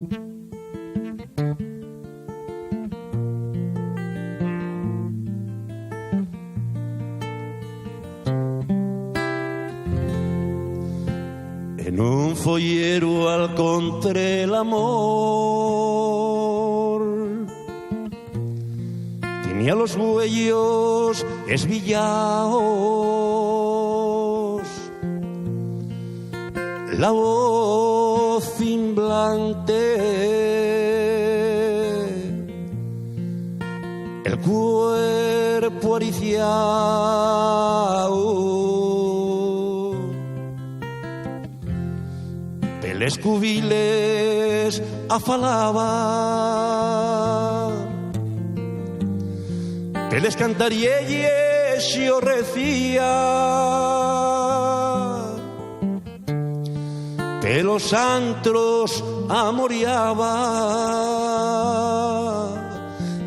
En un follero encontré el amor, tenía los huellos esvillaos, la voz cimblante, el cuerpo ariciao, peles cubiles afalaba, peles cantarielles yo recía, pelos antros amoriaba.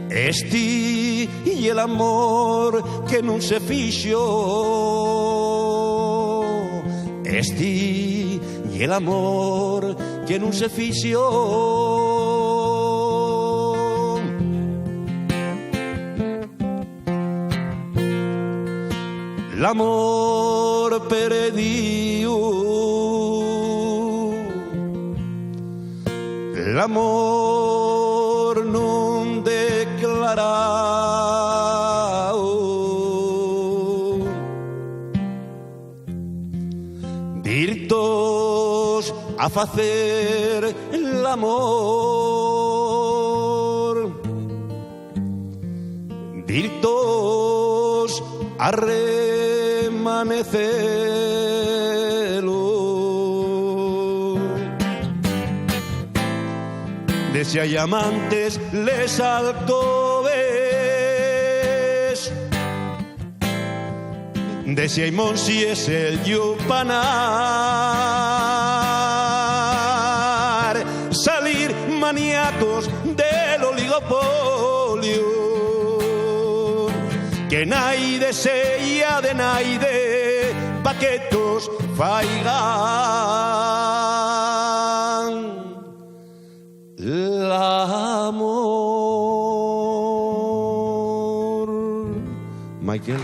Esti y el amor que nun se fixo, esti y el amor que nun se fixo. L'amor perdiu, l'amor non declarao, dirtos a facer l'amor, dirtos a remanecelo. De si hay amantes les alcoves, de si hay monsies el yupanar, salir maníacos del oligopolio, que naide seya de naide paquetos faigan l'amor. Michael.